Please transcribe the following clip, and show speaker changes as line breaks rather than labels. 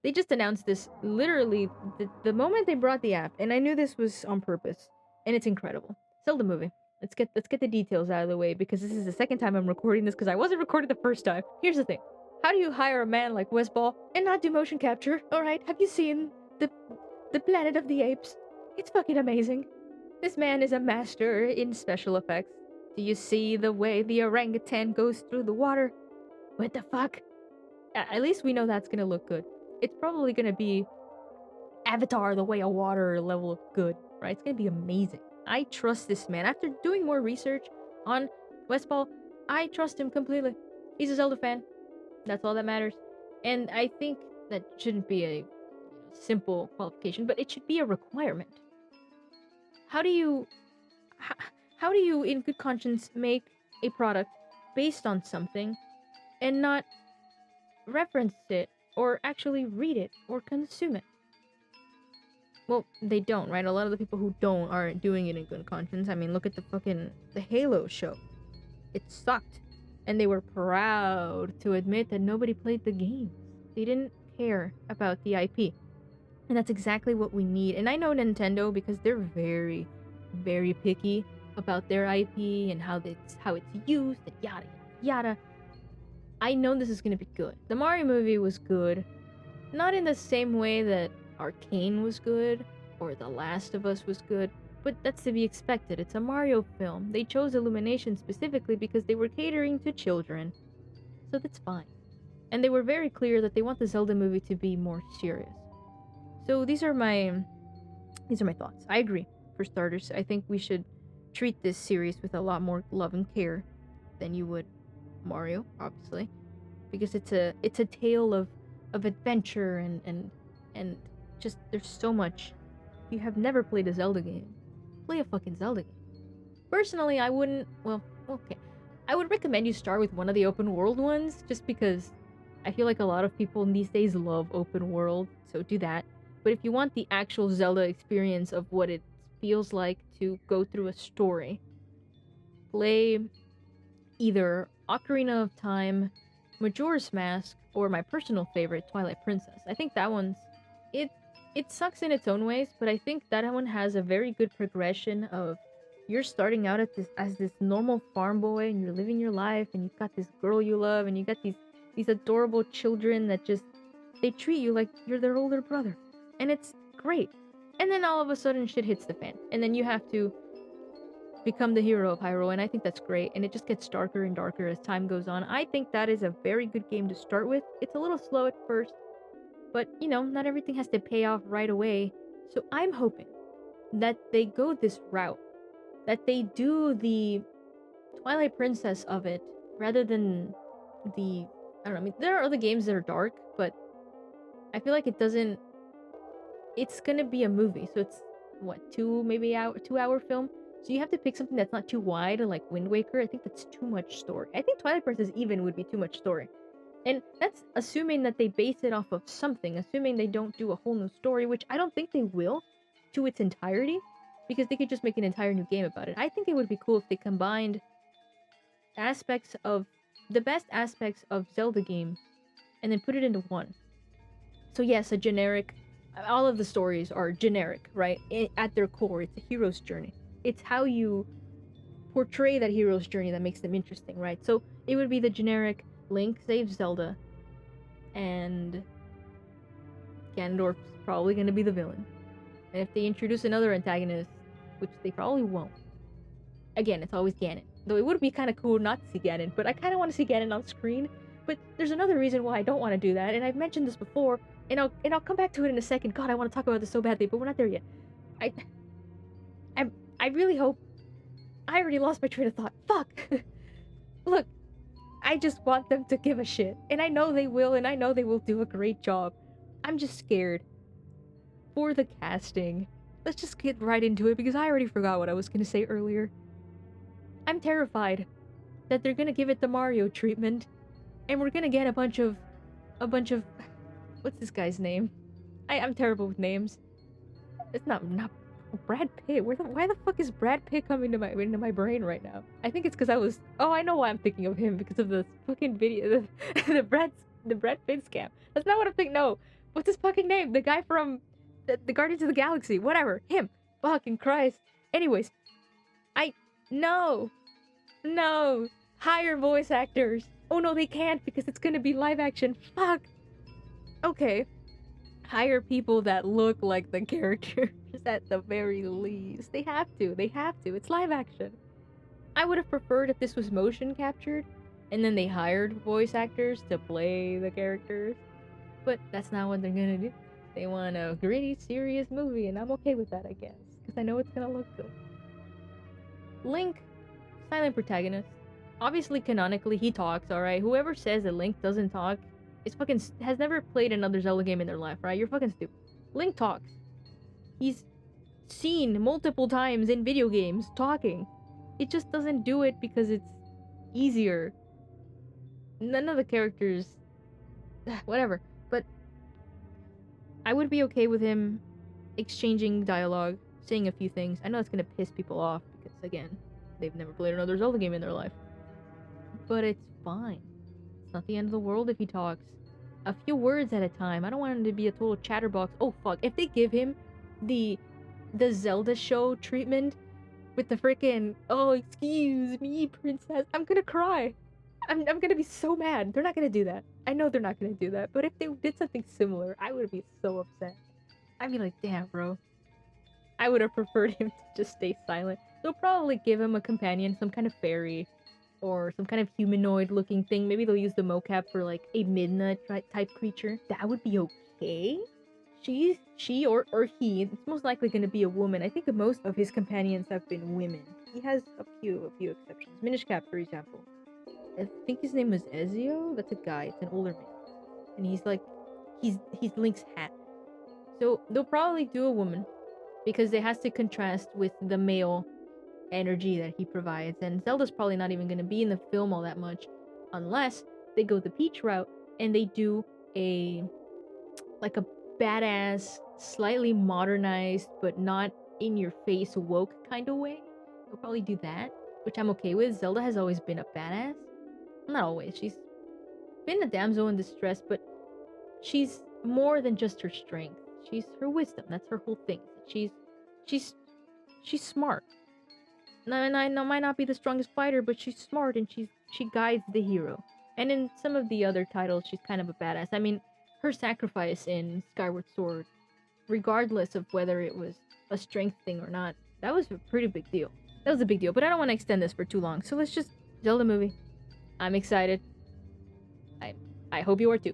They just announced this literally the moment they brought the app, and I knew this was on purpose, and it's incredible. Zelda movie. Let's get the details out of the way because this is the second time I'm recording this because I wasn't recorded the first time. Here's the thing: how do you hire a man like Westball and not do motion capture? All right, have you seen the the Planet of the Apes? It's fucking amazing. This man is a master in special effects. Do you see the way the orangutan goes through the water? What the fuck? At least we know that's gonna look good. It's probably gonna be Avatar the Way of Water level of good, right? It's gonna be amazing. I trust this man. After doing more research on Westball, I trust him completely. He's a Zelda fan. That's all that matters. And I think that shouldn't be a simple qualification, but it should be a requirement. How do you how, how do you in good conscience make a product based on something and not reference it or actually read it or consume it? Well, they don't, right? A lot of the people who don't aren't doing it in good conscience. I mean, look at the Halo show. It sucked. And they were proud to admit that nobody played the games. They didn't care about the IP. And that's exactly what we need. And I know Nintendo because they're very, very picky about their IP and how it's used and yada yada. I know this is gonna be good. The Mario movie was good. Not in the same way that Arcane was good or The Last of Us was good, but that's to be expected. It's a Mario film. They chose Illumination specifically because they were catering to children. So that's fine. And they were very clear that they want the Zelda movie to be more serious. So these are my thoughts. I agree. For starters, I think we should treat this series with a lot more love and care than you would Mario, obviously, because it's a tale of adventure and just there's so much. If you have never played a Zelda game, play a fucking Zelda game. Personally, I wouldn't. Well, okay, I would recommend you start with one of the open world ones, just because I feel like a lot of people these days love open world, so do that. But if you want the actual Zelda experience of what it feels like to go through a story, play either Ocarina of Time, Majora's Mask, or my personal favorite, Twilight Princess. I think that one's it it sucks in its own ways, but I think that one has a very good progression of you're starting out at this as this normal farm boy and you're living your life and you've got this girl you love and you got these adorable children that just they treat you like you're their older brother. And it's great. And then all of a sudden shit hits the fan. And then you have to become the hero of Hyrule, and I think that's great. And it just gets darker and darker as time goes on. I think that is a very good game to start with. It's a little slow at first, but not everything has to pay off right away. So I'm hoping that they go this route, that they do the Twilight Princess of it rather than the I don't know. I mean, there are other games that are dark, but I feel like it doesn't. It's gonna be a movie, so it's what 2 hour film. So you have to pick something that's not too wide, like Wind Waker. I think that's too much story. I think Twilight Princess even would be too much story. And that's assuming that they base it off of something, assuming they don't do a whole new story, which I don't think they will to its entirety, because they could just make an entire new game about it. I think it would be cool if they combined aspects of the best aspects of Zelda games and then put it into one. So yes, a generic all of the stories are generic, right? At their core, it's a hero's journey. It's how you portray that hero's journey that makes them interesting, right? So it would be the generic Link saves Zelda, and Ganondorf's probably going to be the villain. And if they introduce another antagonist, which they probably won't, again, it's always Ganon. Though it would be kind of cool not to see Ganon, but I kind of want to see Ganon on screen. But there's another reason why I don't want to do that, and I've mentioned this before, and I'll come back to it in a second. God, I want to talk about this so badly, but we're not there yet. I I I really hope. I already lost my train of thought. Fuck. Look, I just want them to give a shit, and I know they will, and I know they will do a great job. I'm just scared for the casting. Let's just get right into it because I already forgot what I was gonna say earlier. I'm terrified that they're gonna give it the Mario treatment, and we're gonna get a bunch of what's this guy's name? I'm terrible with names. It's not Brad Pitt. Why the fuck is Brad Pitt coming to into my brain right now? I think it's because I know why I'm thinking of him because of the fucking video, the Brad Pitt scam. That's not what I'm thinking. No, What's his fucking name? The guy from the Guardians of the Galaxy. Whatever. Him. Fucking Christ. Anyways, no. No. Hire voice actors. Oh no, they can't because it's gonna be live action. Fuck. Okay. Hire people that look like the characters at the very least. They have to. They have to. It's live action. I would have preferred if this was motion captured and then they hired voice actors to play the characters. But that's not what they're gonna do. They want a gritty, serious movie, and I'm okay with that, I guess. Because I know it's gonna look good. Link, silent protagonist. Obviously, canonically, he talks, alright? Whoever says that Link doesn't talk is fucking has never played another Zelda game in their life, right? You're fucking stupid. Link talks. He's seen multiple times in video games talking. It just doesn't do it because it's easier. None of the characters... whatever. But I would be okay with him exchanging dialogue, saying a few things. I know it's gonna piss people off because, again, they've never played another Zelda game in their life. But it's fine. It's not the end of the world if he talks. A few words at a time. I don't want him to be a total chatterbox. Oh fuck, if they give him the Zelda show treatment with the freaking, oh excuse me princess, I'm gonna cry. I'm gonna be so mad. They're not gonna do that. I know they're not gonna do that. But if they did something similar, I would be so upset. I'd be like, damn bro. I would have preferred him to just stay silent. They'll probably give him a companion, some kind of fairy, or some kind of humanoid looking thing. Maybe they'll use the mocap for like a midnight type creature. That would be okay. She or he, it's most likely going to be a woman. I think most of his companions have been women. He has a few exceptions. Minish Cap, for example. I think his name was Ezio. That's a guy. It's an older man, and he's like, he's Link's hat. So they'll probably do a woman because it has to contrast with the male energy that he provides. And Zelda's probably not even going to be in the film all that much, unless they go the Peach route and they do a badass, slightly modernized, but not in your face woke kind of way. They'll probably do that, which I'm okay with. Zelda has always been a badass. Not always. She's been a damsel in distress, but she's more than just her strength. She's her wisdom. That's her whole thing. She's smart. And I might not be the strongest fighter, but she's smart and she guides the hero. And in some of the other titles, she's kind of a badass. I mean, her sacrifice in Skyward Sword, regardless of whether it was a strength thing or not, that was a pretty big deal. That was a big deal, but I don't want to extend this for too long. So let's just Zelda movie. I'm excited. I hope you are too.